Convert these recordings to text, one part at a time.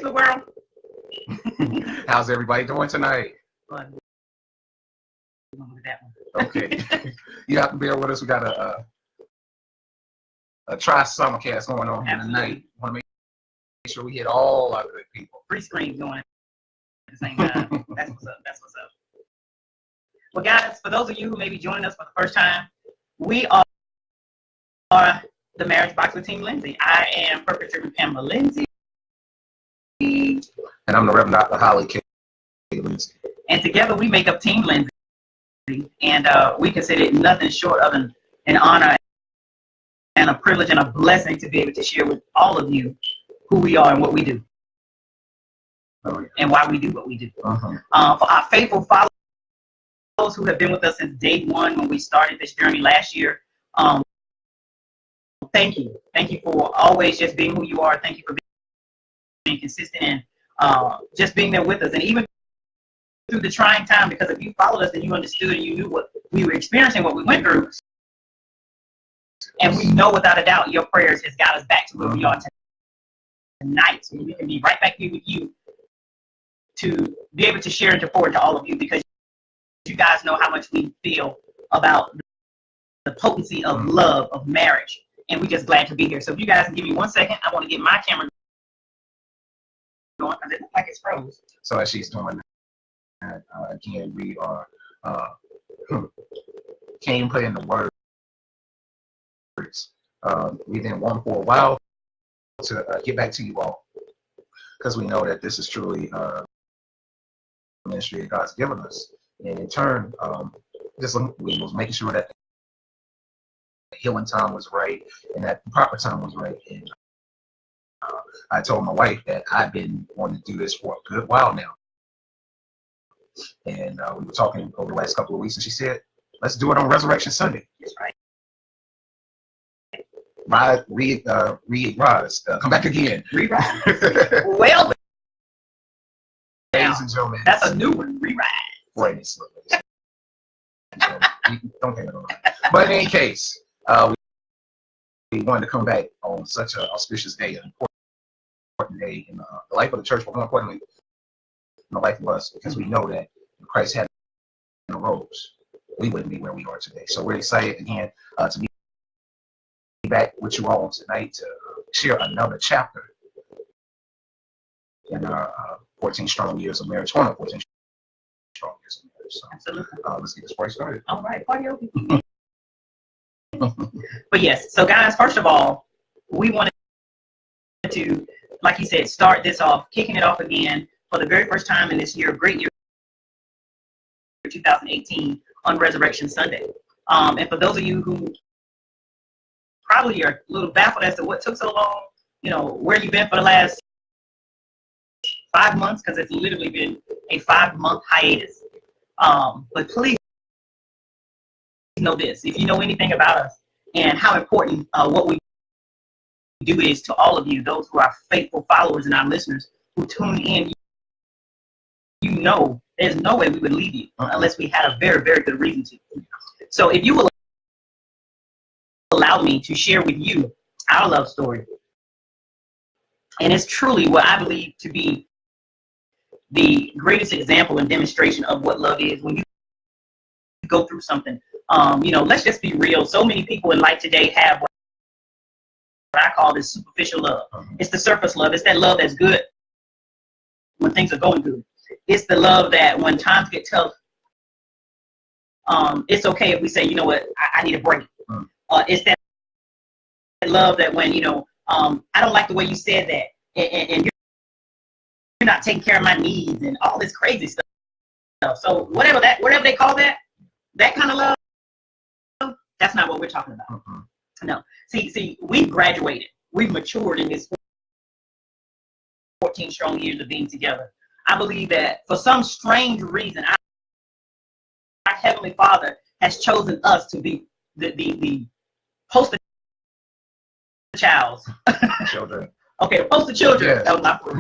Facebook world. How's everybody doing tonight? Fun. That one. Okay. You have to bear with us. We got a try-summer cast going on here tonight. Want to make sure we hit all our good people. Free screens going at the same time. That's what's up. That's what's up. Well, guys, for those of you who may be joining us for the first time, we are the Marriage Box with Team Lindsay. I am Perpetrator Pamela Lindsay. And I'm the Reverend Dr. Holly K. Lindsay. And together we make up Team Lindsay. And we consider it nothing short of an honor and a privilege and a blessing to be able to share with all of you who we are and what we do. Oh, yeah. And why we do what we do. Uh-huh. For our faithful followers who have been with us since day one when we started this journey last year, thank you. Thank you for always just being who you are. Thank you for being consistent and just being there with us. And even through the trying time, because if you followed us and you understood and you knew what we were experiencing, what we went through, and we know without a doubt your prayers has got us back to where we are tonight. So we can be right back here with you to be able to share and to forward to all of you, because you guys know how much we feel about the potency of love, of marriage, and we're just glad to be here. So if you guys can give me 1 second, I want to get my camera going because it looks like it's froze. So as she's doing that, again, we are came putting the words. We've been wanting for a while to get back to you all, because we know that this is truly the ministry that God's given us. And in turn, we was making sure that the healing time was right and that the proper time was right. And I told my wife that I've been wanting to do this for a good while now. And we were talking over the last couple of weeks, and she said, let's do it on Resurrection Sunday. That's right. Rise. Come back again. Re-rise. Well, ladies and gentlemen, that's a new one. Re-rise. Right. Don't think about it. But in any case, we wanted to come back on such an auspicious day, an important day in the life of the church, but more importantly, in the life of us, because we know that if Christ hadn't arose, we wouldn't be where we are today. So we're excited again to be back with you all tonight to share another chapter in our 14 strong years of marriage. 14 strong years of marriage. So, absolutely. Let's get this party started. All right, party over. But yes, so guys, first of all, we wanted to, like you said, start this off, kicking it off again for the very first time in this year, great year, 2018, on Resurrection Sunday. And for those of you who probably are a little baffled as to what took so long, where you've been for the last 5 months, because it's literally been a 5-month hiatus. But please know this: if you know anything about us and how important what we do is to all of you, those who are faithful followers and our listeners who tune in, you know there's no way we would leave you unless we had a very, very good reason to. So if you will allow me to share with you our love story, and it's truly what I believe to be the greatest example and demonstration of what love is when you go through something. Let's just be real. So many people in life today have what I call this superficial love. It's the surface love. It's that love that's good when things are going good. It's the love that when times get tough, it's okay if we say, you know what, I need a break. It's that love that when, I don't like the way you said that, and you're not taking care of my needs and all this crazy stuff. So whatever they call that kind of love, that's not what we're talking about. No. See, we've graduated. We've matured in this 14 strong years of being together. I believe that for some strange reason, our Heavenly Father has chosen us to be the poster child. Children. Okay, the poster children. Yes. That was not for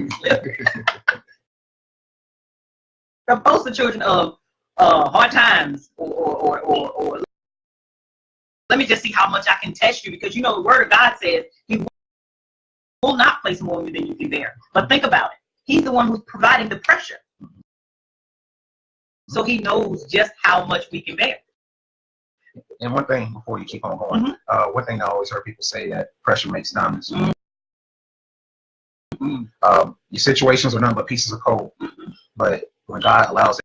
the poster children of hard times, or let me just see how much I can test you, because the Word of God says He will not place more on you than you can bear. But think about it. He's the one who's providing the pressure. So he knows just how much we can bear. And one thing before you keep on going, one thing I always heard people say that pressure makes diamonds. Your situations are nothing but pieces of coal, but when God allows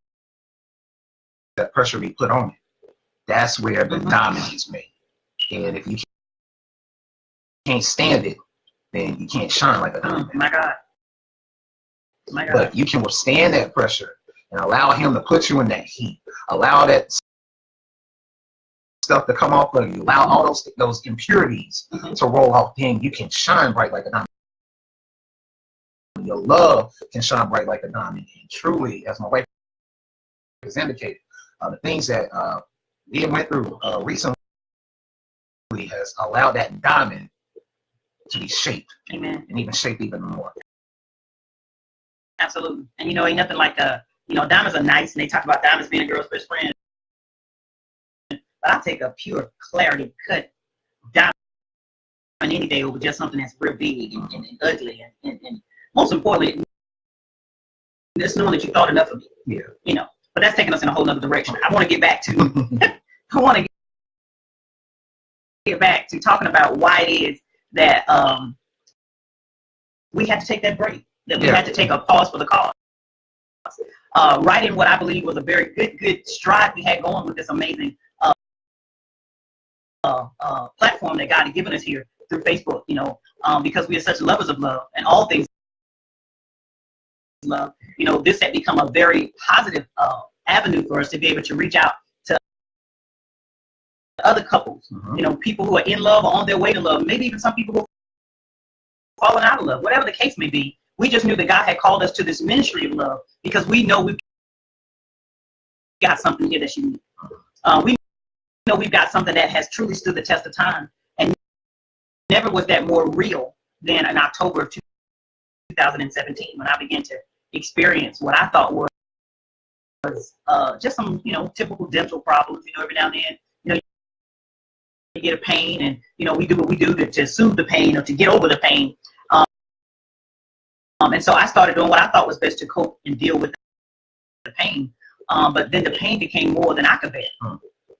that pressure to be put on it, that's where the diamond is made. And if you can't stand it, then you can't shine like a diamond. My God. My God. But you can withstand that pressure and allow him to put you in that heat. Allow that stuff to come off of you. Allow all those impurities to roll off. Then you can shine bright like a diamond. Your love can shine bright like a diamond. And truly, as my wife has indicated, the things that we went through recently has allowed that diamond to be shaped. Amen. And even shaped even more. Absolutely. And ain't nothing like diamonds are nice, and they talk about diamonds being a girl's best friend. But I'll take a pure clarity cut diamond any day over just something that's real big and ugly and most importantly, just knowing that you thought enough of me. Yeah. But that's taking us in a whole other direction. I want to get back to talking about why it is that we had to take that break, that we had to take a pause for the cause. Right in what I believe was a very good stride we had going with this amazing platform that God had given us here through Facebook, because we are such lovers of love and all things love. This had become a very positive avenue for us to be able to reach out to other couples, people who are in love or on their way to love, maybe even some people who are falling out of love, whatever the case may be. We just knew that God had called us to this ministry of love because we know we've got something here that's unique. We know we've got something that has truly stood the test of time, and never was that more real than in October of 2017 when I began to experience what I thought was just some, typical dental problems. Every now and then, you get a pain, and we do what we do to soothe the pain or to get over the pain. And so I started doing what I thought was best to cope and deal with the pain. But then the pain became more than I could bear.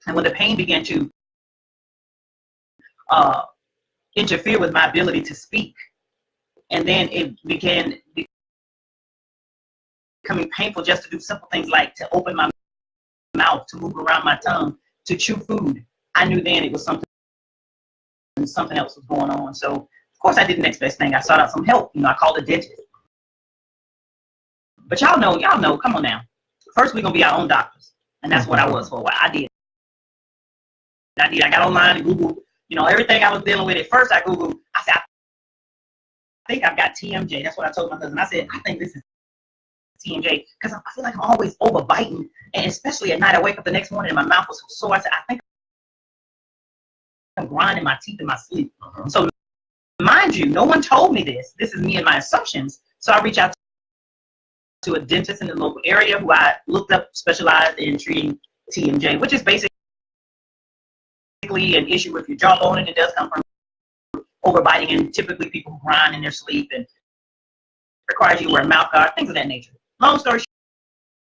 And when the pain began to interfere with my ability to speak, and then it began becoming painful just to do simple things like to open my mouth, to move around my tongue, to chew food, I knew then it was something else was going on. So of course I did the next best thing. I sought out some help. I called a dentist. But y'all know, come on now. First we're gonna be our own doctors. And that's what I was for a while. I did. I got online and Googled, everything I was dealing with. At first I Googled, I said, I think I've got TMJ. That's what I told my husband. I said, I think this is TMJ, because I feel like I'm always overbiting, and especially at night I wake up the next morning and my mouth was so sore. I said, I think I'm grinding my teeth in my sleep. So mind you, no one told me this. This is me and my assumptions. So I reached out to a dentist in the local area who I looked up specialized in treating TMJ, which is basically an issue with your jawbone, and it does come from overbiting, and typically people who grind in their sleep, and requires you to wear a mouth guard, things of that nature. Long story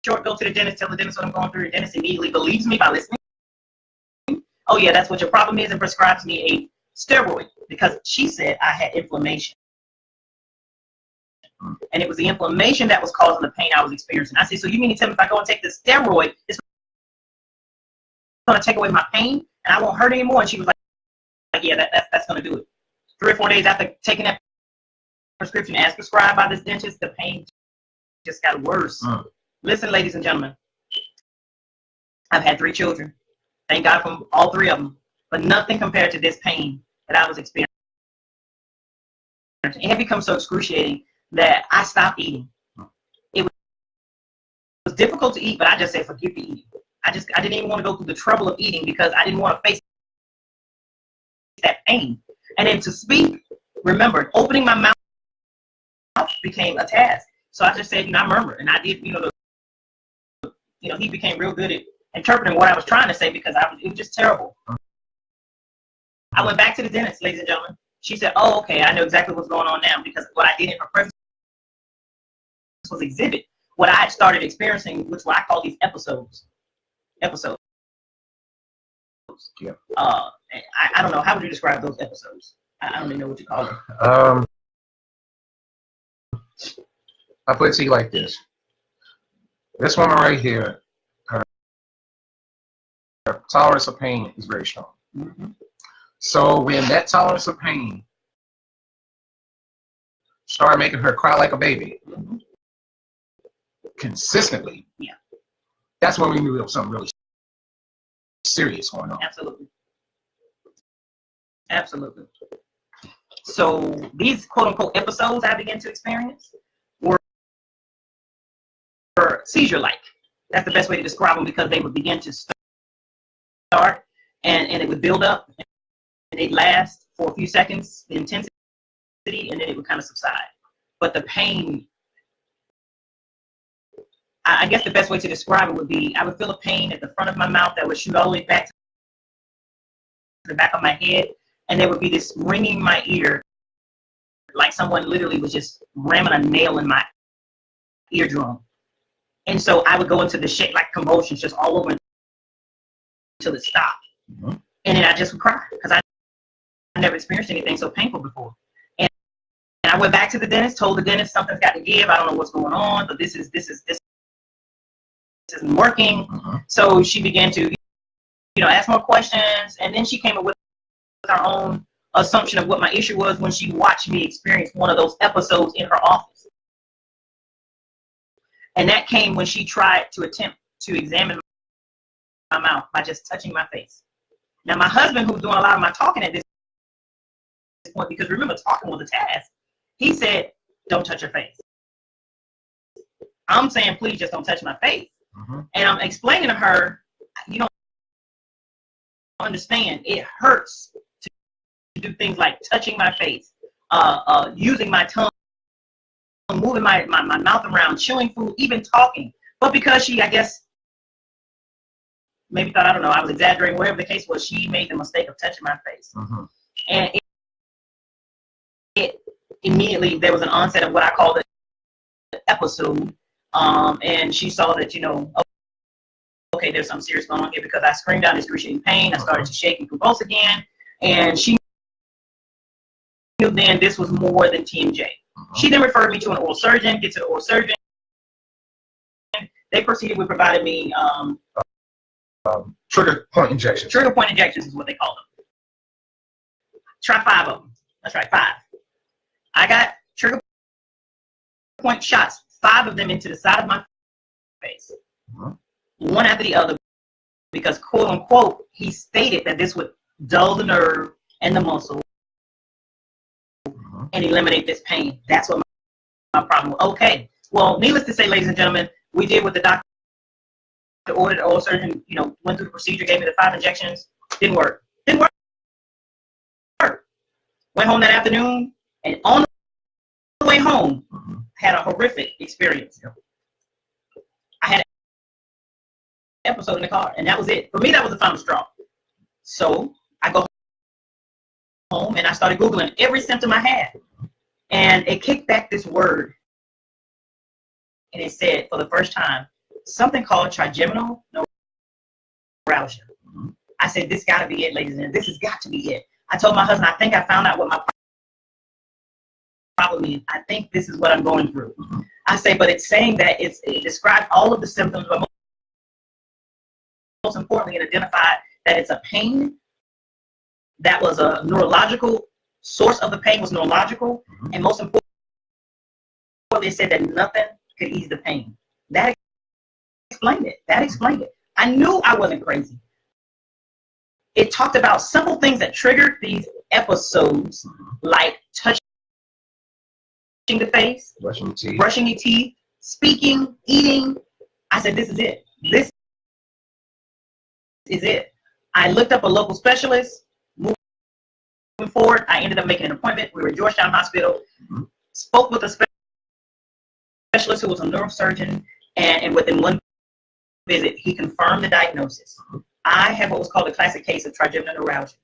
short, go to the dentist, tell the dentist what I'm going through. The dentist immediately believes me by listening. Oh yeah, that's what your problem is, and prescribes me a steroid because she said I had inflammation. And it was the inflammation that was causing the pain I was experiencing. I said, so you mean to tell me if I go and take this steroid, it's going to take away my pain and I won't hurt anymore? And she was like, yeah, that's going to do it. 3 or 4 days after taking that prescription as prescribed by this dentist, the pain just got worse. Listen, ladies and gentlemen, I've had 3 children. Thank God for all 3 of them. But nothing compared to this pain that I was experiencing. It had become so excruciating that I stopped eating. It was difficult to eat, but I just said, forget the eating. I didn't even want to go through the trouble of eating because I didn't want to face that pain. And then to speak, remember, opening my mouth became a task. So I just said, I murmured, and I did, he became real good at interpreting what I was trying to say because it was just terrible. I went back to the dentist, ladies and gentlemen. She said, oh, okay, I know exactly what's going on now because what I did in her presence muscles exhibit what I had started experiencing, which what I call these episodes. Yeah. I don't know. How would you describe those episodes? I don't even know what you call them. I put it to you like this. This woman right here, her tolerance of pain is very strong. Mm-hmm. So when that tolerance of pain started making her cry like a baby, Mm-hmm. consistently, yeah, that's when we knew there was something really serious going on. Absolutely. So these quote unquote episodes I began to experience were seizure-like. That's the best way to describe them, because they would begin to start and it would build up and they'd last for a few seconds, the intensity, and then it would kind of subside. But the pain, I guess the best way to describe it would be, I would feel a pain at the front of my mouth that would shoot all the way back to the back of my head, and there would be this ringing in my ear, like someone literally was just ramming a nail in my eardrum. And so I would go into the shake, like convulsions, just all over until it stopped. Mm-hmm. And then I just would cry, because I never experienced anything so painful before. And I went back to the dentist, told the dentist something's got to give. I don't know what's going on, but this isn't working. Mm-hmm. So she began to, ask more questions, and then she came up with her own assumption of what my issue was when she watched me experience one of those episodes in her office. And that came when she tried to attempt to examine my mouth by just touching my face. Now, my husband, who's doing a lot of my talking at this point, because remember, talking was a task, he said, don't touch her face. I'm saying, please just don't touch my face. Mm-hmm. And I'm explaining to her, you don't understand. It hurts to do things like touching my face, using my tongue, moving my mouth around, chewing food, even talking. But because she, I guess, maybe thought, I don't know, I was exaggerating, whatever the case was, she made the mistake of touching my face. Mm-hmm. And it immediately, there was an onset of what I call the episode. And she saw that, okay, there's something serious going on here, because I screamed out in excruciating pain. I started to shake and convulse again. And she knew then this was more than TMJ. She then referred me to an oral surgeon. Get to the oral surgeon. They proceeded with providing me trigger point injections. Trigger point injections is what they call them. Try 5 of them. That's right, 5. I got trigger point shots, 5 of them into the side of my face, one after the other, because quote unquote he stated that this would dull the nerve and the muscle and eliminate this pain. That's what my problem was. Okay, well, needless to say, ladies and gentlemen, we did what the doctor ordered. The oral surgeon, went through the procedure, gave me the 5 injections. Didn't work. Went home that afternoon, and on the way home, had a horrific experience. I had an episode in the car, and that was it. For me, that was the final straw. So I go home, and I started Googling every symptom I had. And it kicked back this word. And it said, for the first time, something called trigeminal neuralgia. I said, this got to be it, ladies and gentlemen. This has got to be it. I told my husband, I think I found out what my problem is. I think this is what I'm going through. I say, but it's saying that it described all of the symptoms, but most importantly, it identified that it's a pain that was a neurological source of the pain was neurological, and most importantly, they said that nothing could ease the pain. That explained it. I knew I wasn't crazy. It talked about simple things that triggered these episodes, like touching the face, brushing your teeth, speaking, eating. I said, this is it. This is it. I looked up a local specialist. Moving forward, I ended up making an appointment. We were at Georgetown Hospital. Spoke with a specialist who was a neurosurgeon, and within one visit, he confirmed the diagnosis. I have what was called a classic case of trigeminal neuralgia.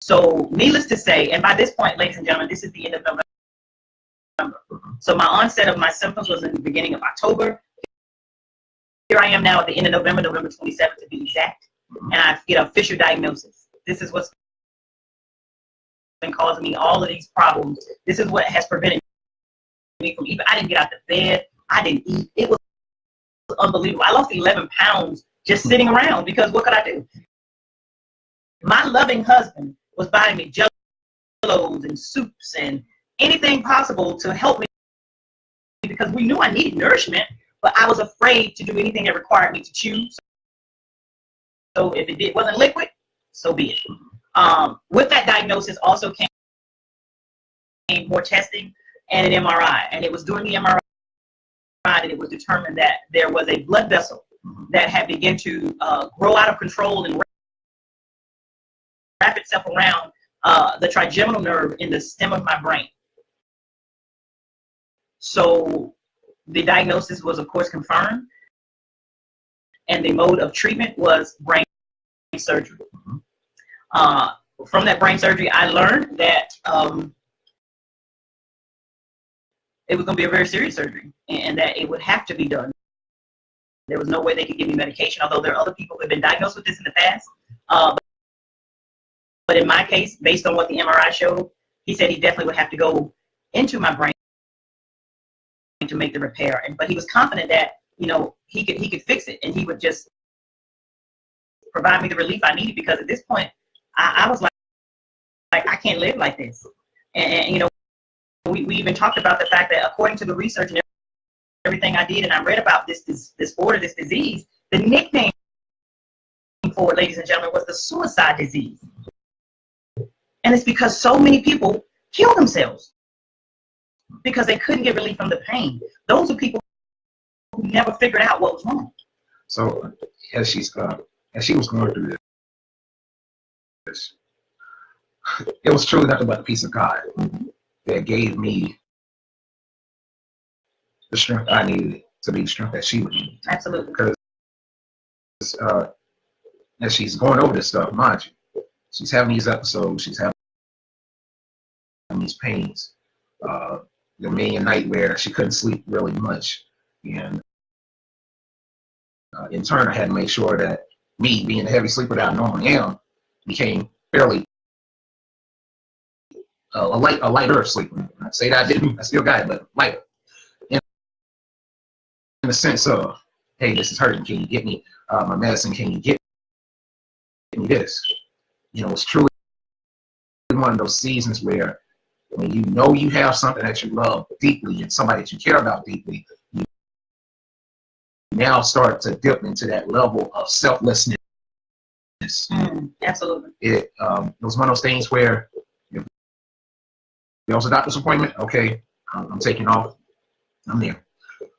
So, needless to say, and by this point, ladies and gentlemen, this is the end of November. So my onset of my symptoms was in the beginning of October. Here I am now at the end of November, November 27th to be exact, and I get an official diagnosis. This is what's been causing me all of these problems. This is what has prevented me from even, I didn't get out of bed, I didn't eat. It was unbelievable. I lost 11 pounds just sitting around because what could I do? My loving husband was buying me jellos and soups and anything possible to help me because we knew I needed nourishment, but I was afraid to do anything that required me to chew. So if wasn't liquid, so be it. With that diagnosis also came more testing and an MRI. And it was during the MRI that it was determined that there was a blood vessel that had begun to grow out of control and wrap itself around the trigeminal nerve in the stem of my brain. So the diagnosis was, of course, confirmed, and the mode of treatment was brain surgery. From that brain surgery, I learned that it was going to be a very serious surgery, and that it would have to be done. There was no way they could give me medication, although there are other people who have been diagnosed with this in the past. But in my case, based on what the MRI showed, he said he definitely would have to go into my brain to make the repair. But he was confident that, you know, he could fix it, and he would just provide me the relief I needed, because at this point, I was like I can't live like this. And you know, we even talked about the fact that according to the research and everything I did, and I read about this disorder, this disease, the nickname for it, ladies and gentlemen, was the suicide disease. And it's because so many people kill themselves because they couldn't get relief from the pain. Those are people who never figured out what was wrong. So as she was going through this, it was truly nothing but the peace of God that gave me the strength I needed to be the strength that she would need. Absolutely. Because as she's going over this stuff, mind you, she's having these episodes, she's having these pains, the million night where she couldn't sleep really much, and in turn, I had to make sure that me, being the heavy sleeper that I normally am, became fairly a lighter sleeper. I say that I still got it, but lighter. In the sense of, hey, this is hurting. Can you get me my medicine? Can you get me this? You know, it's truly one of those seasons where when you know you have something that you love deeply and somebody that you care about deeply, you now start to dip into that level of selflessness. Absolutely. It was one of those things where if there was a doctor's appointment, okay, I'm taking off, I'm there.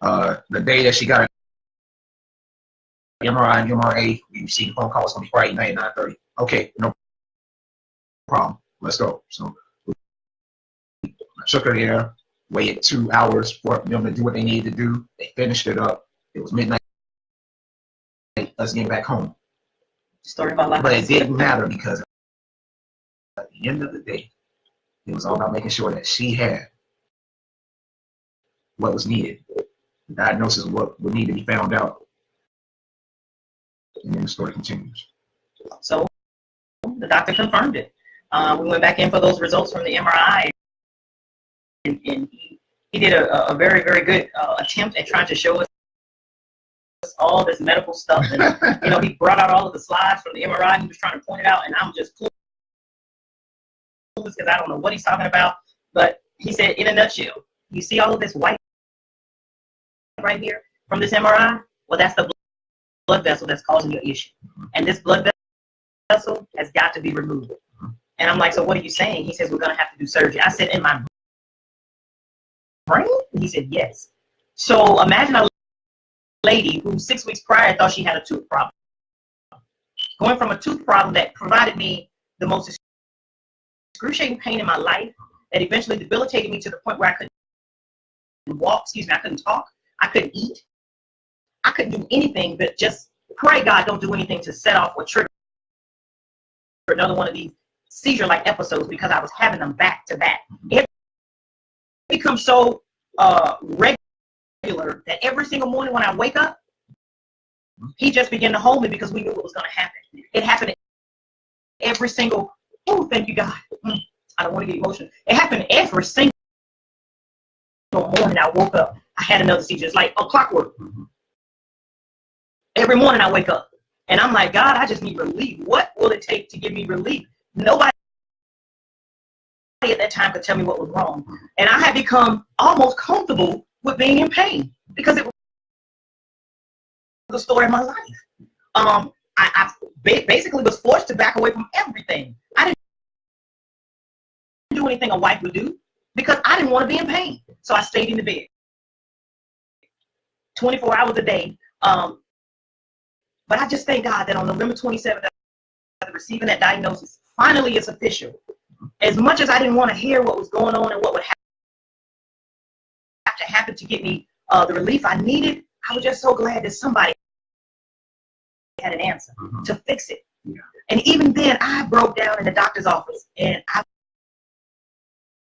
The day that she got an MRI and MRA, we received a phone call, it's going to be Friday night at 9:30. Okay, no problem, let's go. So I took her there, waited 2 hours for them to do what they needed to do. They finished it up. It was midnight, us getting back home. Story about life. But it didn't matter, because at the end of the day, it was all about making sure that she had what was needed. The diagnosis of what would need to be found out. And then the story continues. So the doctor confirmed it. We went back in for those results from the MRI, and he did a very, very good attempt at trying to show us all this medical stuff. And you know, he brought out all of the slides from the MRI, and he was trying to point it out, and I'm just clueless because I don't know what he's talking about. But he said, in a nutshell, you see all of this white right here from this MRI? Well, that's the blood vessel that's causing your issue. And this blood vessel has got to be removed. And I'm like, so what are you saying? He says, we're going to have to do surgery. I said, in my brain? He said, yes. So imagine a lady who 6 weeks prior thought she had a tooth problem. Going from a tooth problem that provided me the most excruciating pain in my life, that eventually debilitated me to the point where I couldn't walk, I couldn't talk, I couldn't eat, I couldn't do anything but just pray God don't do anything to set off or trigger another one of these seizure-like episodes, because I was having them back to back. It becomes so regular that every single morning when I wake up, he just began to hold me because we knew what was going to happen. It happened every single, oh, thank you, God. I don't want to get emotional. It happened every single morning I woke up. I had another seizure. It's like a clockwork. Every morning I wake up. And I'm like, God, I just need relief. What will it take to give me relief? Nobody at that time could tell me what was wrong. And I had become almost comfortable with being in pain because it was the story of my life. I basically was forced to back away from everything. I didn't do anything a wife would do because I didn't want to be in pain. So I stayed in the bed 24 hours a day. But I just thank God that on November 27th, after receiving that diagnosis, finally it's official. As much as I didn't want to hear what was going on and what would have to happen to get me the relief I needed, I was just so glad that somebody had an answer to fix it. Yeah. And even then, I broke down in the doctor's office, and I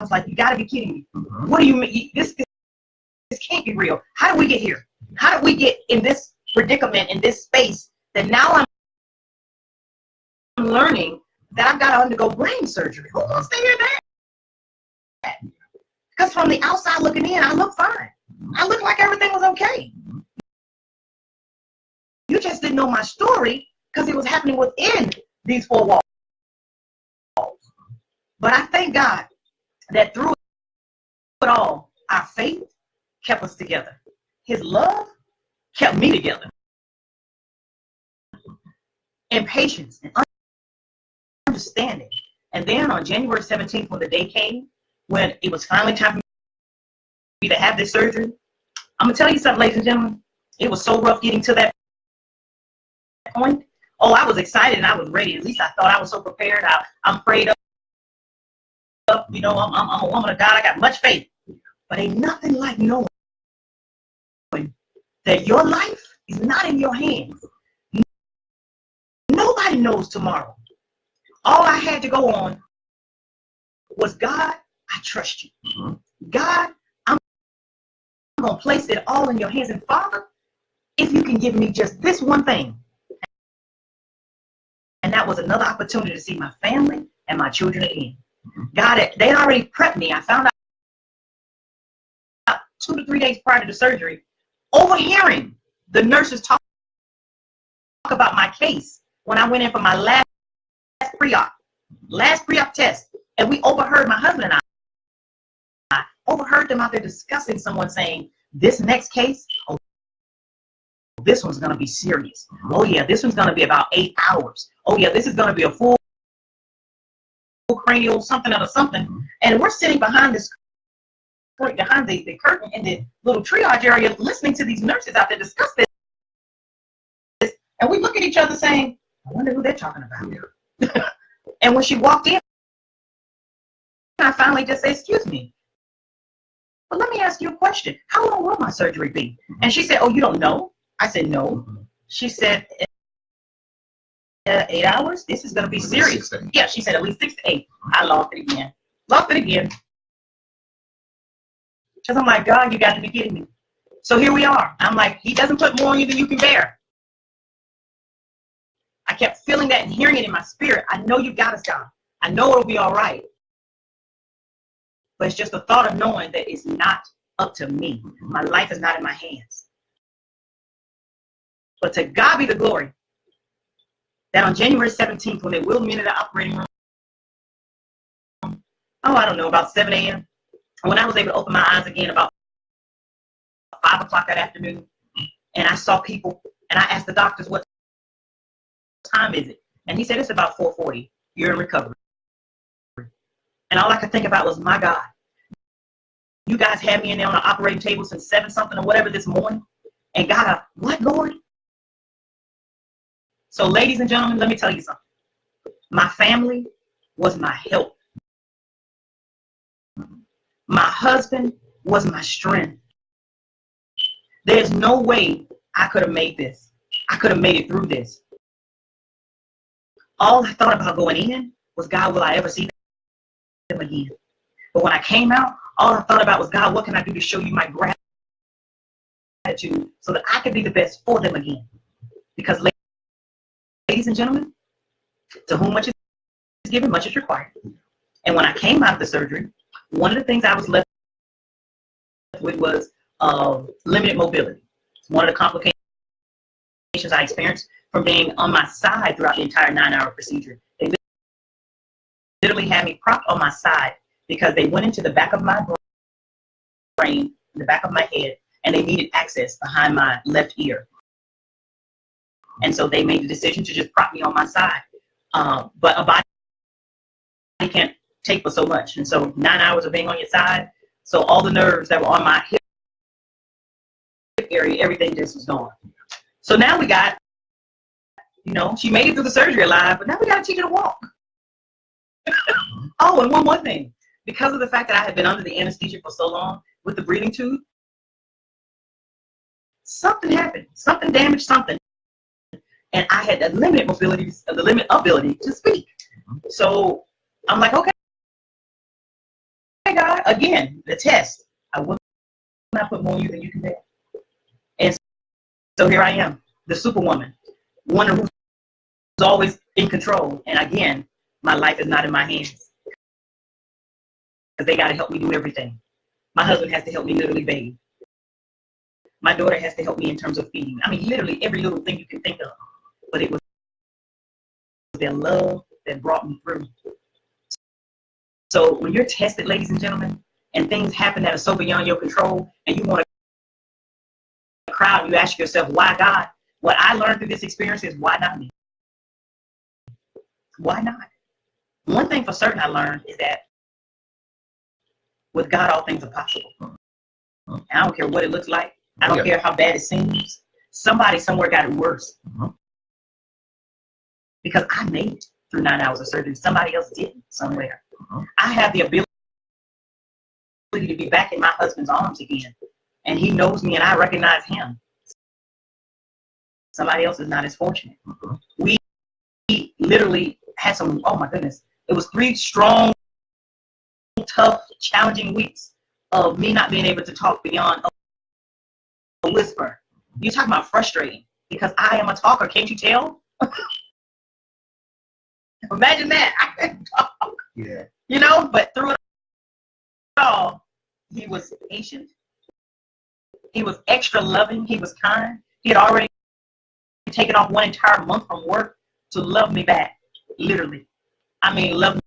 was like, "You got to be kidding me! What do you mean? This can't be real. How did we get here? How did we get in this predicament, in this space that now I'm learning that I've got to undergo brain surgery? Who wants to hear that? Because from the outside looking in, I look fine. I look like everything was okay. You just didn't know my story because it was happening within these four walls. But I thank God that through it all, our faith kept us together. His love kept me together. And patience and understanding. And then on January 17th, when the day came, when it was finally time for me to have this surgery, I'm going to tell you something, ladies and gentlemen. It was so rough getting to that point. Oh, I was excited and I was ready. At least I thought I was so prepared. I'm prayed up. You know, I'm a woman of God. I got much faith. But ain't nothing like knowing that your life is not in your hands. Nobody knows tomorrow. All I had to go on was, God, I trust you. God, I'm going to place it all in your hands. And Father, if you can give me just this one thing. And that was another opportunity to see my family and my children again. God, they had already prepped me. I found out 2 to 3 days prior to the surgery, overhearing the nurses talk about my case when I went in for my last pre-op test. And we overheard, my husband and I overheard them out there discussing someone saying, this next case, oh, this one's going to be serious. Oh yeah, this one's going to be about 8 hours. Oh yeah, this is going to be a full cranial something out of something. And we're sitting behind the curtain in the little triage area listening to these nurses out there discuss this. And we look at each other saying, I wonder who they're talking about here. And when she walked in, I finally just said, excuse me, but let me ask you a question. How long will my surgery be? And she said, oh, you don't know? I said, no. She said, 8 hours? This is going to be serious. Yeah, she said at least 6 to 8. I lost it again. Because I'm like, God, you got to be kidding me. So here we are. I'm like, he doesn't put more on you than you can bear. I kept feeling that and hearing it in my spirit. I know you got us, God. I know it'll be all right. But it's just the thought of knowing that it's not up to me. My life is not in my hands. But to God be the glory that on January 17th, when they wheeled me into the operating room, I don't know, about 7 a.m., when I was able to open my eyes again about 5 o'clock that afternoon, and I saw people, and I asked the doctors, what time is it? And he said, it's about 4:40. You're in recovery. And all I could think about was, my God, you guys had me in there on the operating table since 7 something or whatever this morning, and got what, Lord? So, ladies and gentlemen, let me tell you something. My family was my help. My husband was my strength. There's no way I could have made this. I could have made it through this. All I thought about going in was, God, will I ever see them again? But when I came out, all I thought about was, God, what can I do to show you my gratitude so that I can be the best for them again? Because, ladies and gentlemen, to whom much is given, much is required. And when I came out of the surgery, one of the things I was left with was limited mobility. One of the complications I experienced from being on my side throughout the entire 9-hour procedure. They literally had me propped on my side because they went into the back of my brain, the back of my head, and they needed access behind my left ear. And so they made the decision to just prop me on my side. But a body can't take for so much. And so 9 hours of being on your side, so all the nerves that were on my hip area, everything just was gone. So now we got, she made it through the surgery alive, but now we got to teach her to walk. Oh, and one more thing. Because of the fact that I had been under the anesthesia for so long with the breathing tube, something happened. Something damaged something. And I had the limited mobility, the limited ability to speak. So I'm like, okay, God, again, the test. I will not put more on you than you can bear. And so here I am, the superwoman, one who's always in control. And again, my life is not in my hands. Because they got to help me do everything. My husband has to help me literally bathe. My daughter has to help me in terms of feeding. I mean, literally every little thing you can think of. But it was their love that brought me through. So when you're tested, ladies and gentlemen, and things happen that are so beyond your control, and you want to cry, you ask yourself, why God? What I learned through this experience is, why not me? Why not? One thing for certain I learned is that with God, all things are possible. I don't care what it looks like. I don't care how bad it seems. Somebody somewhere got it worse. Because I made it through 9 hours of surgery. Somebody else didn't somewhere. I have the ability to be back in my husband's arms again. And he knows me and I recognize him. Somebody else is not as fortunate. We literally had some, oh my goodness. It was 3 strong, tough, challenging weeks of me not being able to talk beyond a whisper. You're talking about frustrating because I am a talker. Can't you tell? Imagine that. I couldn't talk. Yeah. But through it all, he was patient. He was extra loving. He was kind. He had already taken off one entire month from work to love me back. Literally. I mean, love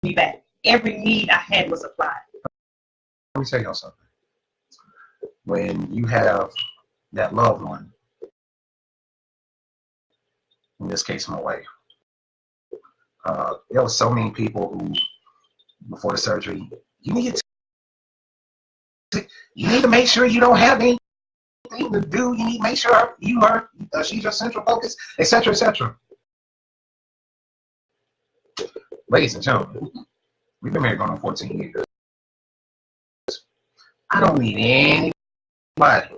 me back. Every need I had was supplied. Let me tell y'all something. When you have that loved one, in this case, my wife, there were so many people who, before the surgery, you need to make sure you don't have anything to do. You need to make sure she's your central focus, etc., etc. Ladies and gentlemen, we've been married going on 14 years. I don't need anybody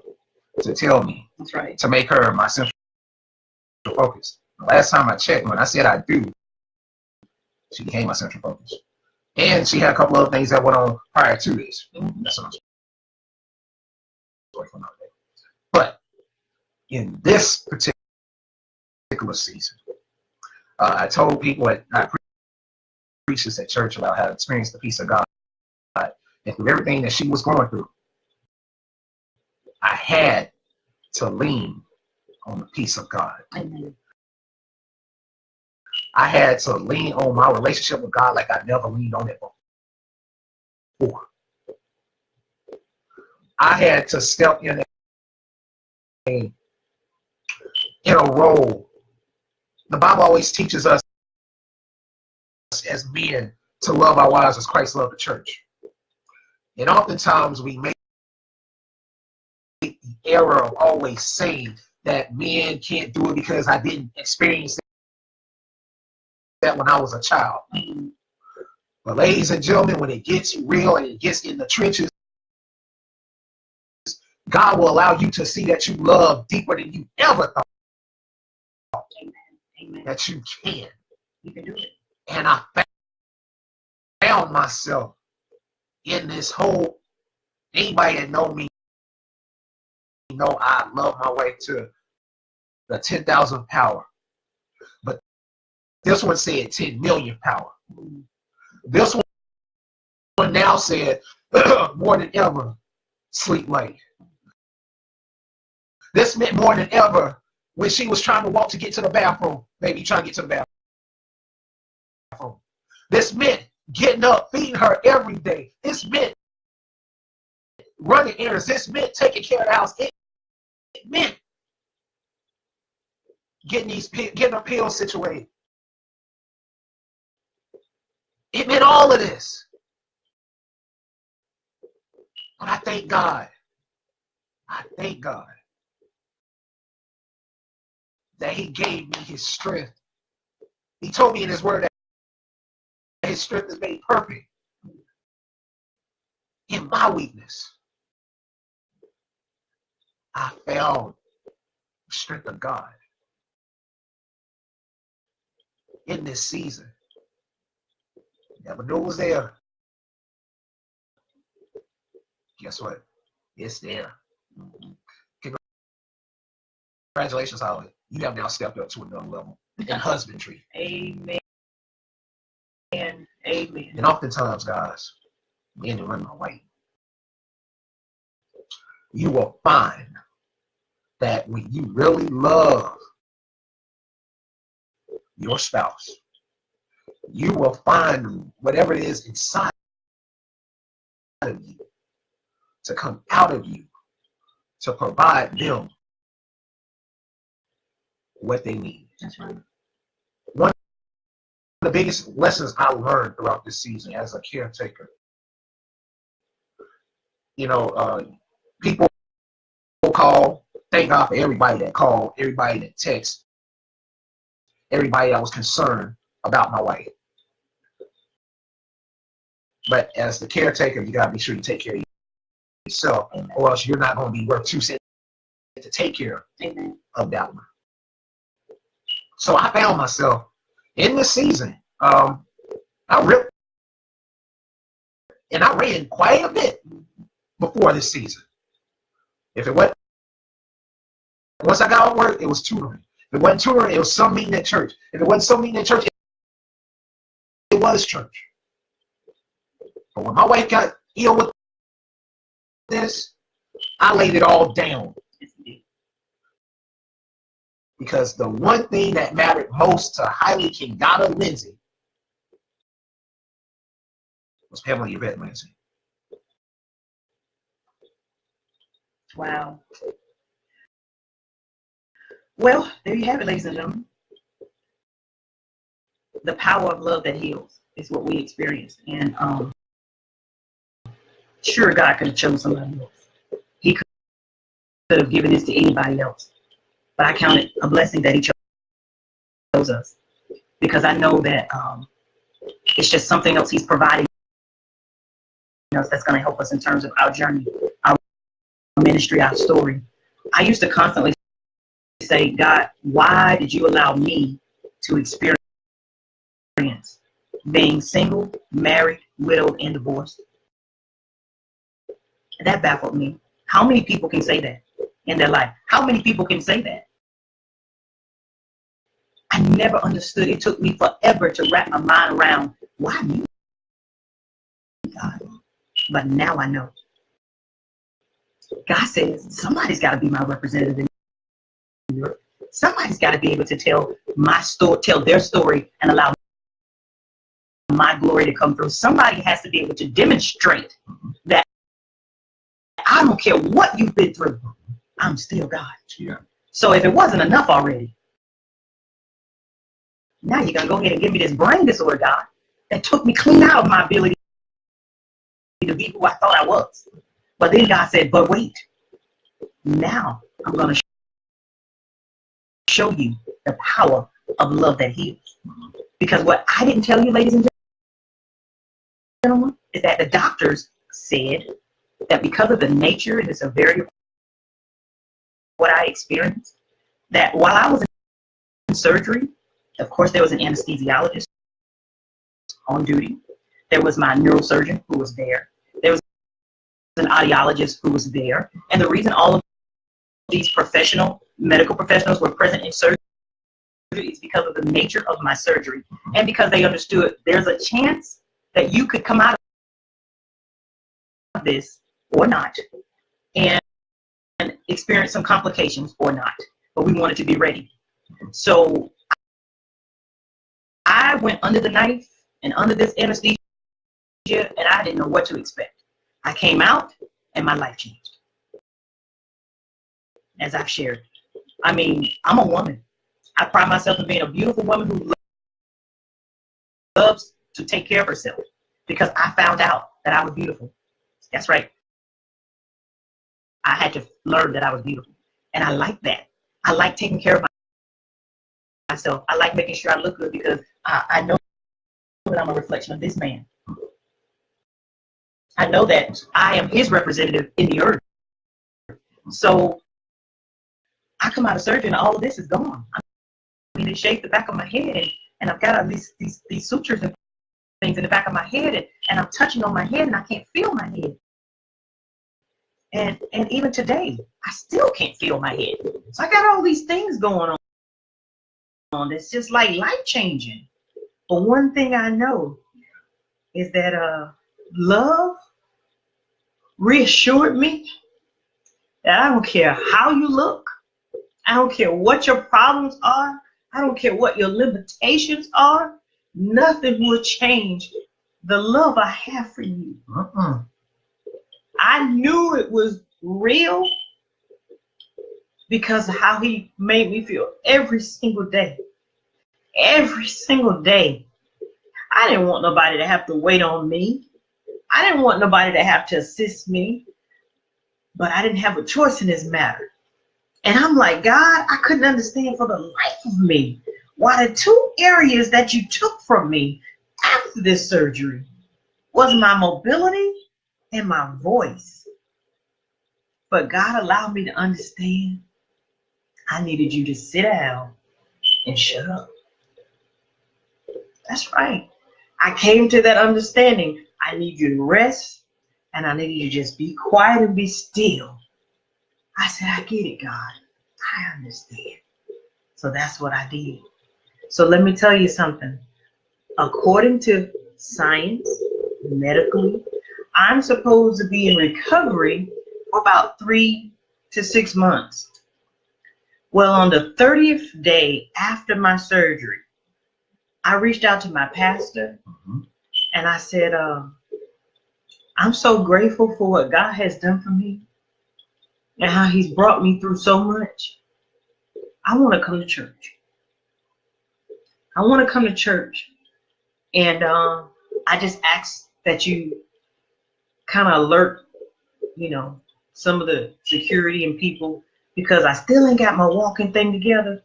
to tell me That's right. to make her my central focus. The last time I checked, when I said I do, she became my central focus. And she had a couple of things that went on prior to this. That's what I'm sorry for another day. But in this particular season, I told people I preached this at church about how to experience the peace of God. And through everything that she was going through, I had to lean on the peace of God. Amen. I had to lean on my relationship with God like I never leaned on it before. I had to step in a role. The Bible always teaches us as men to love our wives as Christ loved the church. And oftentimes we make the error of always saying that men can't do it because I didn't experience that when I was a child. But ladies and gentlemen, when it gets real and it gets in the trenches, God will allow you to see that you love deeper than you ever thought. Amen. That you can. You can do it. And I found myself in this whole, anybody that know me know I love my wife to the 10,000 power. But this one said 10 million power. This one now said more than ever, sleep late. This meant more than ever when she was trying to walk to get to the bathroom. Baby, trying to get to the bathroom. This meant getting up, feeding her every day. This meant running errands. This meant taking care of the house. It meant getting her pills situated. It meant all of this. But I thank God. I thank God that he gave me his strength. He told me in his word that his strength is made perfect in my weakness. I found the strength of God in this season. Never knew it was there. Guess what? It's there. Congratulations, Holly. You have now stepped up to another level in husbandry. Amen. Amen. And oftentimes, guys, men that run my way, you will find that when you really love your spouse, you will find whatever it is inside of you to come out of you to provide them what they need. That's right. One of the biggest lessons I learned throughout this season as a caretaker, people call. Thank God for everybody that called, everybody that texted, everybody that was concerned about my wife. But as the caretaker, you got to make sure you take care of yourself, or else you're not going to be worth 2 cents to take care of that one. So I found myself in this season. I ripped and I ran quite a bit before this season. If it wasn't, once I got off work, it was tutoring. If it wasn't tutoring, it was some meeting at church. If it wasn't some meeting at church, it was church. But when my wife got ill with this, I laid it all down. Because the one thing that mattered most to highly Kingana Lindsay was Pamela Yvette Lindsay. Wow. Well, there you have it, ladies and gentlemen. The power of love that heals is what we experienced. And sure, God could have chosen somebody else. He could have given this to anybody else. But I count it a blessing that he chose us. Because I know that it's just something else he's providing us that's going to help us in terms of our journey, our ministry, our story. I used to constantly say, God, why did you allow me to experience being single, married, widowed, and divorced? That baffled me. How many people can say that in their life? How many people can say that? I never understood. It took me forever to wrap my mind around why me, God. But now I know. God says somebody's got to be my representative in Europe. Somebody's got to be able to tell my story, tell their story, and allow my glory to come through. Somebody has to be able to demonstrate that I don't care what you've been through, I'm still God. Yeah. So if it wasn't enough already, now you're going to go ahead and give me this brain disorder, God, that took me clean out of my ability to be who I thought I was. But then God said, but wait, now I'm going to show you the power of love that heals. Because what I didn't tell you, ladies and gentlemen, is that the doctors said that because of the nature and the severity of what I experienced, that while I was in surgery, of course, there was an anesthesiologist on duty. There was my neurosurgeon who was there. an audiologist who was there. And the reason all of these medical professionals were present in surgery is because of the nature of my surgery. And because they understood there's a chance that you could come out of this or not and experience some complications or not. But we wanted to be ready. So I went under the knife and under this anesthesia, and I didn't know what to expect. I came out and my life changed. As I've shared. I mean, I'm a woman. I pride myself in being a beautiful woman who loves to take care of herself because I found out that I was beautiful. That's right. I had to learn that I was beautiful. And I like that. I like taking care of myself. I like making sure I look good because I know that I'm a reflection of this man. I know that I am his representative in the earth. So I come out of surgery and all of this is gone. I mean, they shaved the back of my head and I've got these sutures and things in the back of my head and I'm touching on my head and I can't feel my head. And even today, I still can't feel my head. So I got all these things going on that's just like life changing. But one thing I know is that love reassured me that I don't care how you look. I don't care what your problems are. I don't care what your limitations are. Nothing will change the love I have for you. I knew it was real because of how he made me feel every single day. Every single day. I didn't want nobody to have to wait on me. I didn't want nobody to have to assist me. But I didn't have a choice in this matter. And I'm like, God, I couldn't understand for the life of me why the two areas that you took from me after this surgery was my mobility and my voice. But God allowed me to understand I needed you to sit down and shut up. That's right. I came to that understanding. I need you to rest and I need you to just be quiet and be still. I said, I get it, God. I understand. So that's what I did. So let me tell you something. According to science, medically, I'm supposed to be in recovery for about 3 to 6 months. Well, on the 30th day after my surgery, I reached out to my pastor and I said, I'm so grateful for what God has done for me and how he's brought me through so much. I want to come to church. I want to come to church. And I just ask that you kind of alert, some of the security and people, because I still ain't got my walking thing together.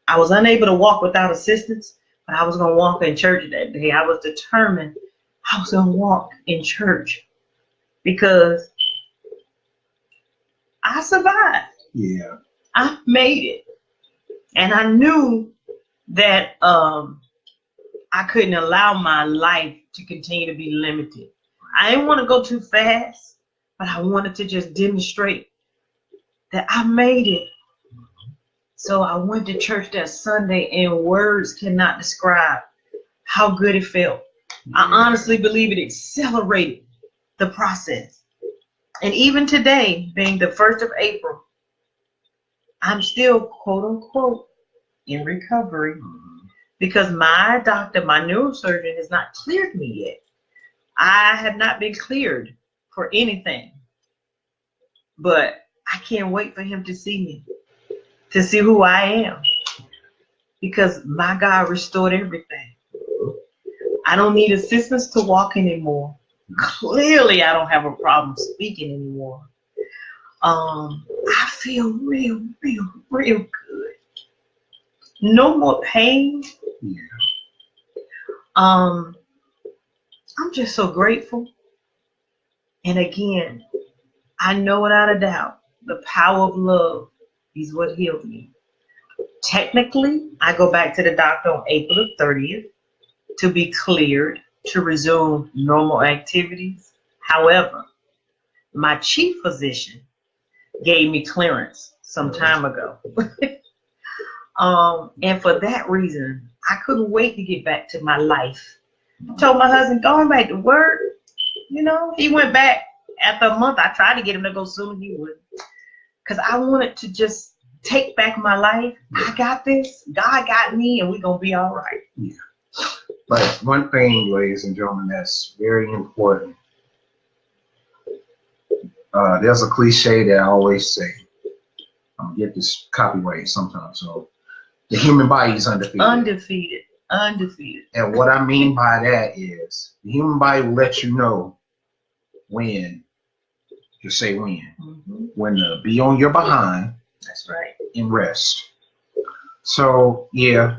I was unable to walk without assistance, but I was going to walk in church that day. I was determined I was going to walk in church because I survived. Yeah. I made it. And I knew that I couldn't allow my life to continue to be limited. I didn't want to go too fast, but I wanted to just demonstrate that I made it. So I went to church that Sunday, and words cannot describe how good it felt. I honestly believe it accelerated the process. And even today, being the 1st of April, I'm still, quote unquote, in recovery because my doctor, my neurosurgeon, has not cleared me yet. I have not been cleared for anything. But I can't wait for him to see me, to see who I am, because my God restored everything. I don't need assistance to walk anymore. Clearly, I don't have a problem speaking anymore. I feel real good. No more pain. I'm just so grateful. And again, I know without a doubt the power of love is what healed me. Technically, I go back to the doctor on April the 30th to be cleared to resume normal activities. However, my chief physician gave me clearance some time ago. And for that reason, I couldn't wait to get back to my life. I told my husband, going back to work, you know, he went back after a month. I tried to get him to go sooner, he wouldn't. Because I wanted to just take back my life. I got this. God got me, and we're going to be all right. Yeah. But one thing, ladies and gentlemen, that's very important. There's a cliche that I always say. I'm going to get this copyrighted sometimes. So the human body is undefeated. Undefeated. Undefeated. And what I mean by that is the human body will let you know when to say when to be on your behind. That's right. And rest. So yeah,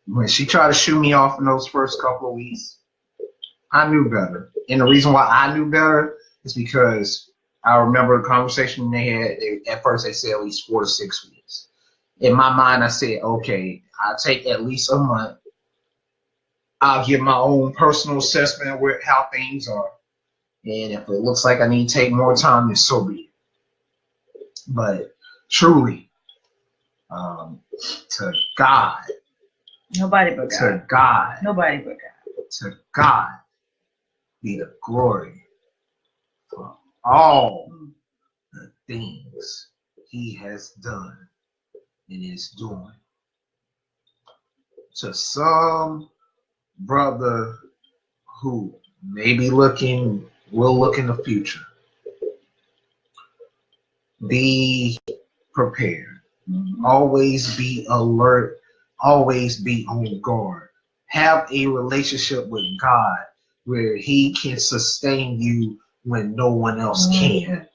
when she tried to shoot me off in those first couple of weeks, I knew better. And the reason why I knew better is because I remember the conversation they had. At first they said at least 4 to 6 weeks. In my mind, I said, okay, I'll take at least a month. I'll give my own personal assessment of how things are. And if it looks like I need to take more time, then so be it. But truly, to God. Nobody but God. To God. Nobody but God. To God be the glory for all the things he has done and is doing. To some brother who may be will look in the future, be prepared. Always be alert. Always be on guard. Have a relationship with God where he can sustain you when no one else can.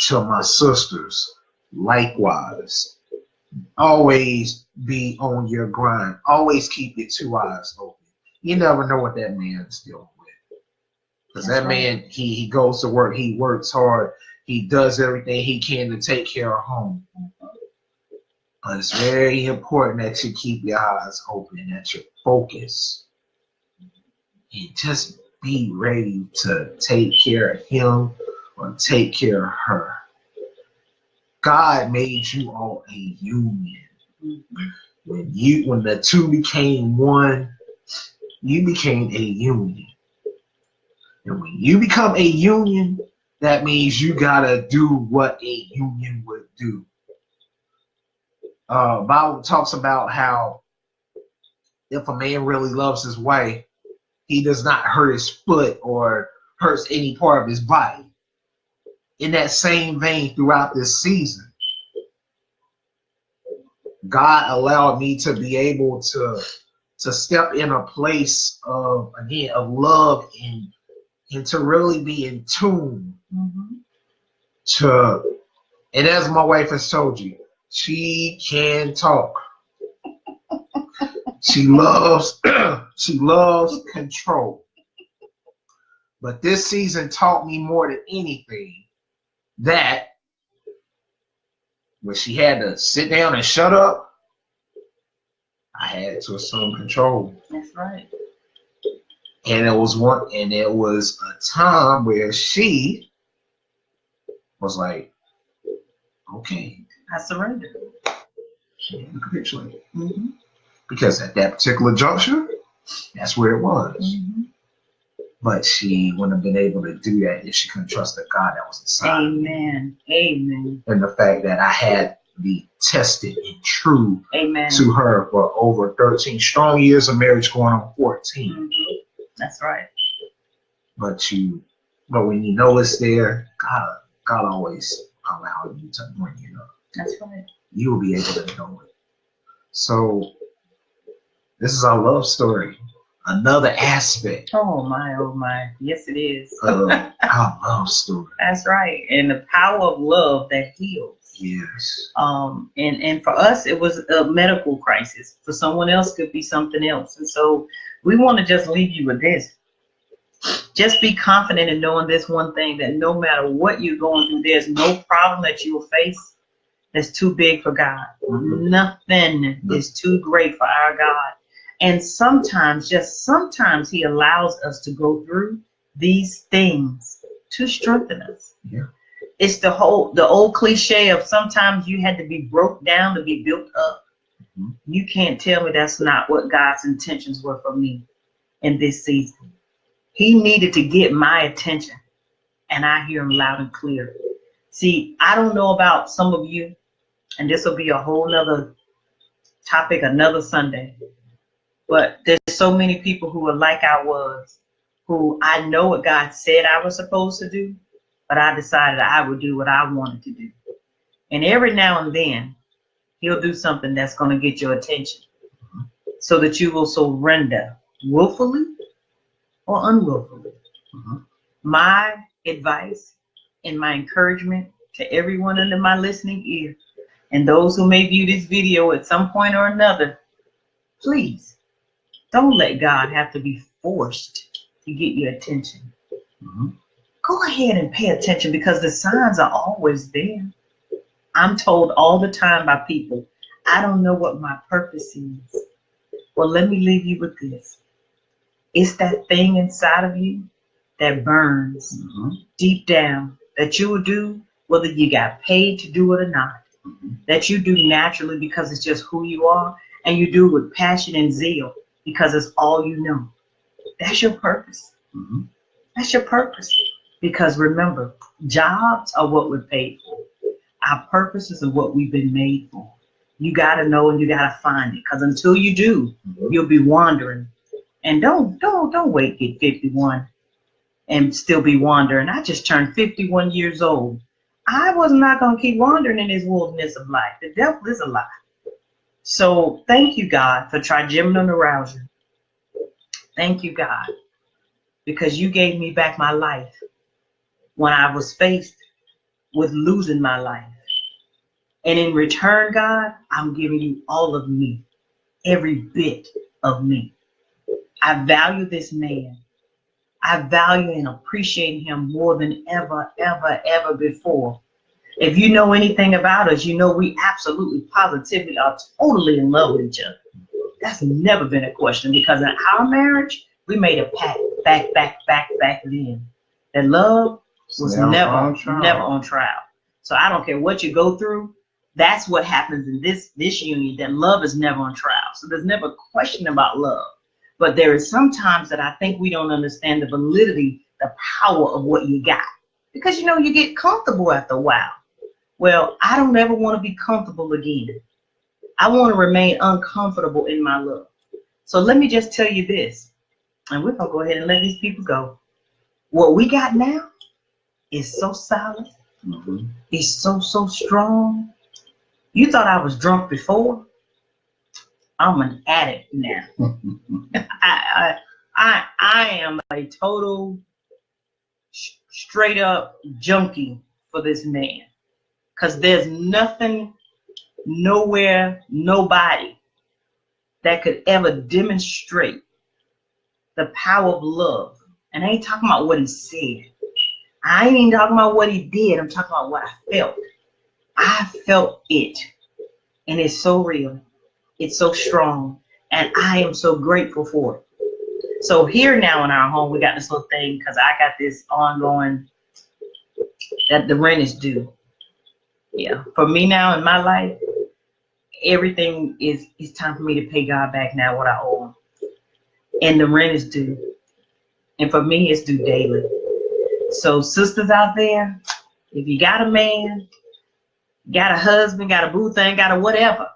To my sisters, likewise, always be on your grind. Always keep your 2 eyes open. You never know what that man is dealing with. Because that man, he goes to work. He works hard. He does everything he can to take care of home. But it's very important that you keep your eyes open, that you focus. And just be ready to take care of him or take care of her. God made you all a union. When the two became one, you became a union. And when you become a union, that means you gotta do what a union would do. Bible talks about how if a man really loves his wife, he does not hurt his foot or hurts any part of his body. In that same vein, throughout this season, God allowed me to be able to step in a place of, again, of love and to really be in tune to, and as my wife has told you, she can talk. She loves control. But this season taught me more than anything that when she had to sit down and shut up, I had to assume control. That's right. And it was a time where she was like, okay, I surrendered. Capitulate. Because at that particular juncture, that's where it was. But she wouldn't have been able to do that if she couldn't trust the God that was inside. Amen. Amen. And the fact that I had to be tested and true to her for over 13 strong years of marriage, going on 14. That's right. But when you know it's there, God always allow you to bring it up. That's right. You will be able to know it. So this is our love story. Another aspect. Oh my. Yes, it is. Our love story. That's right. And the power of love that heals. Yes. And for us, it was a medical crisis. For someone else, could be something else. And so we want to just leave you with this. Just be confident in knowing this one thing, that no matter what you're going through, there's no problem that you will face that's too big for God. Nothing is too great for our God. And sometimes, just sometimes, he allows us to go through these things to strengthen us. Yeah. It's the old cliche of sometimes you had to be broke down to be built up. Mm-hmm. You can't tell me that's not what God's intentions were for me in this season. He needed to get my attention, and I hear him loud and clear. See, I don't know about some of you, and this will be a whole nother topic another Sunday, but there's so many people who are like I was, who I know what God said I was supposed to do, but I decided I would do what I wanted to do. And every now and then, he'll do something that's going to get your attention so that you will surrender willfully or unwillfully. Mm-hmm. My advice and my encouragement to everyone under my listening ear, and those who may view this video at some point or another, please don't let God have to be forced to get your attention. Mm-hmm. Go ahead and pay attention, because the signs are always there. I'm told all the time by people, I don't know what my purpose is. Well, let me leave you with this. It's that thing inside of you that burns Mm-hmm. deep down, that you will do whether you got paid to do it or not. Mm-hmm. That you do naturally because it's just who you are, and you do it with passion and zeal because it's all you know. That's your purpose. Mm-hmm. That's your purpose. Because remember, jobs are what we're paid for. Our purposes are what we've been made for. You got to know and you got to find it, because until you do, Mm-hmm. you'll be wandering. And don't wait to get 51 and still be wandering. I just turned 51 years old. I was not going to keep wandering in this wilderness of life. The devil is a lie. So thank you, God, for trigeminal neuralgia. Thank you, God, because you gave me back my life when I was faced with losing my life. And in return, God, I'm giving you all of me, every bit of me. I value this man. I value and appreciate him more than ever, ever, ever before. If you know anything about us, you know we absolutely, positively are totally in love with each other. That's never been a question, because in our marriage, we made a pact back then. That love was never on trial. So I don't care what you go through. That's what happens in this union, that love is never on trial. So there's never a question about love. But there is sometimes that I think we don't understand the validity, the power of what you got. Because, you get comfortable after a while. Well, I don't ever want to be comfortable again. I want to remain uncomfortable in my love. So let me just tell you this, and we're going to go ahead and let these people go. What we got now is so solid. Mm-hmm. It's so strong. You thought I was drunk before? I'm an addict now. I am a total straight up junkie for this man, because there's nothing, nowhere, nobody that could ever demonstrate the power of love. And I ain't talking about what he said. I ain't even talking about what he did. I'm talking about what I felt. I felt it, and it's so real. It's so strong, and I am so grateful for it. So here now in our home, we got this little thing, because I got this ongoing that the rent is due. Yeah, for me now in my life, everything it's time for me to pay God back now what I owe him. And the rent is due. And for me, it's due daily. So sisters out there, if you got a man, got a husband, got a boo thing, got a whatever,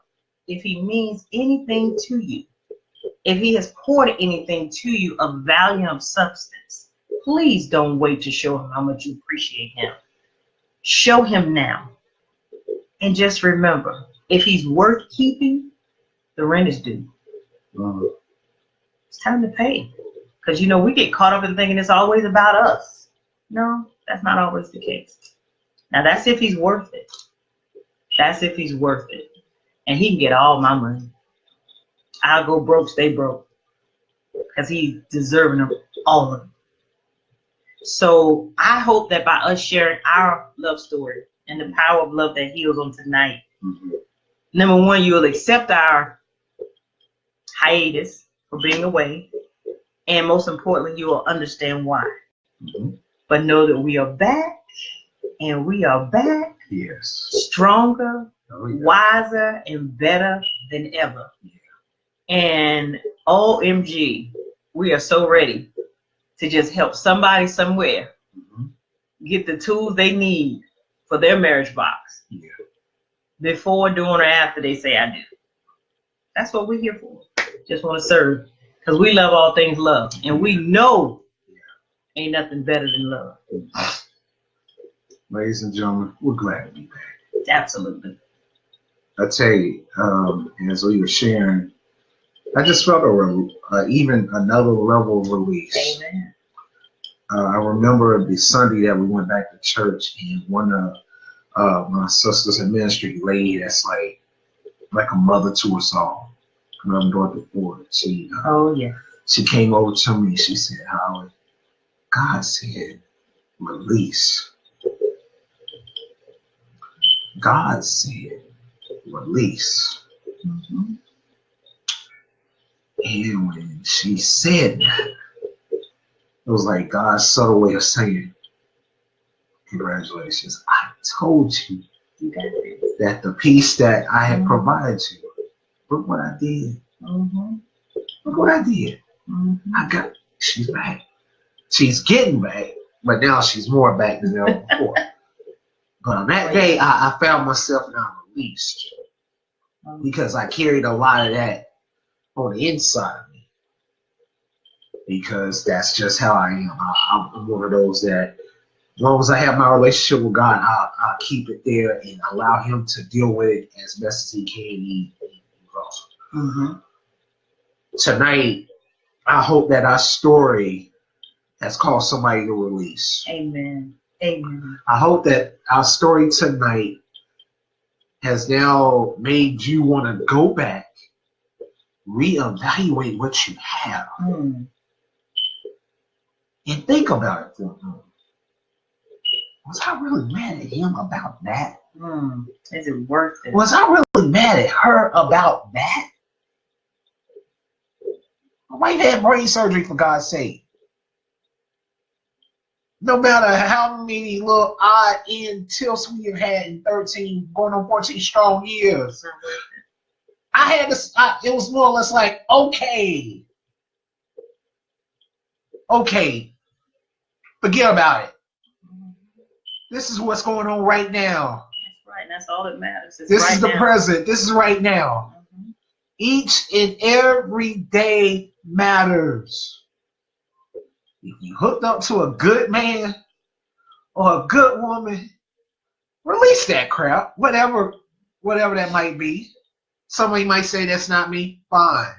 if he means anything to you, if he has poured anything to you of value, of substance, please don't wait to show him how much you appreciate him. Show him now. And just remember, if he's worth keeping, the rent is due. Mm-hmm. It's time to pay. Because, we get caught up in thinking it's always about us. No, that's not always the case. Now, that's if he's worth it. That's if he's worth it. And he can get all my money. I'll go broke, stay broke. Because he's deserving of all of it. So I hope that by us sharing our love story and the power of love that heals on tonight, Mm-hmm. number one, you will accept our hiatus for being away. And most importantly, you will understand why. Mm-hmm. but know that we are back, and we are back. Yes. Stronger, Oh, yeah. wiser, and better than ever. Yeah. And OMG, we are so ready to just help somebody somewhere get the tools they need for their marriage box. Yeah. Before, during, or after they say I do. That's what we're here for. Just want to serve. Because we love all things love. And we know ain't nothing better than love. Ladies and gentlemen, we're glad to be back. Absolutely. I tell you, as we were sharing, I just felt even another level of release. Amen. I remember the Sunday that we went back to church, and one of my sisters in ministry, lady that's like a mother to us all, Reverend Dorothy Ford. She came over to me. She said, "Howard, God said release. God said release." Mm-hmm. And when she said that, it was like God's subtle way of saying, "Congratulations. I told you that the peace that I had provided to you, look what I did. Mm-hmm. Look what I did. Mm-hmm. She's back. She's getting back, but now she's more back than ever before." But on that day, I found myself now released because I carried a lot of that on the inside of me, because that's just how I am. I'm one of those that, as long as I have my relationship with God, I'll keep it there and allow Him to deal with it as best as He can. Mm-hmm. Tonight, I hope that our story has caused somebody to release. Amen. Amen. I hope that our story tonight has now made you want to go back, reevaluate what you have, and think about it for a moment. Was I really mad at him about that? Is it worth it? Was I really mad at her about that? My wife had brain surgery, for God's sake. No matter how many little odd end tilts we have had in 13, going on 14 strong years, I had to, it was more or less like, okay, forget about it. This is what's going on right now. That's right. That's all that matters. This is the present. This is right now. Mm-hmm. Each and every day matters. If you hooked up to a good man or a good woman, release that crap. Whatever that might be. Somebody might say that's not me. Fine.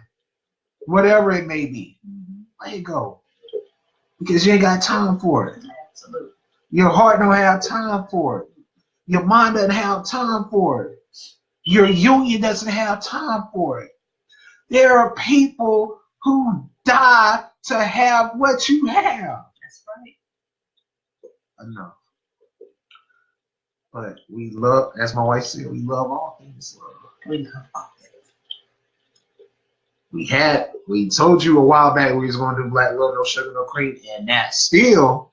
Whatever it may be. Let it go. Because you ain't got time for it. Absolutely. Your heart don't have time for it. Your mind doesn't have time for it. Your union doesn't have time for it. There are people who die to have what you have. That's right. Enough. But we love, as my wife said, we love all things love. We love all things. We told you a while back we was going to do Black Love, No Sugar, No Cream, and that still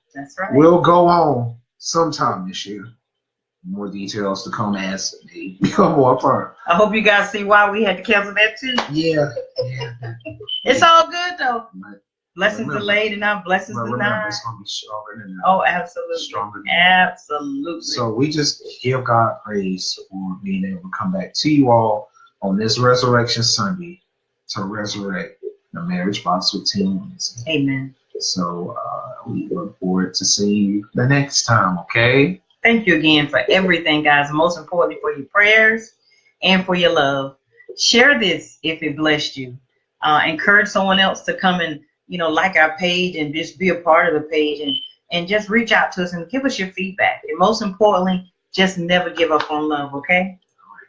will go on sometime this year. More details to come as they become more firm. I hope you guys see why we had to cancel that too. Yeah. It's all good though. Blessings remember, delayed and not blessings denied. It's going to be stronger than that. Oh, absolutely. Stronger than absolutely. So we just give God praise for being able to come back to you all on this Resurrection Sunday to resurrect the marriage box with Team Lindsay. Amen. So we look forward to seeing you the next time, okay? Thank you again for everything, guys. And most importantly, for your prayers and for your love. Share this if it blessed you. Encourage someone else to come and, like our page and just be a part of the page and just reach out to us and give us your feedback. And most importantly, just never give up on love, okay?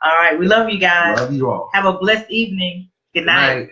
All right. We love you guys. Love you all. Have a blessed evening. Good night.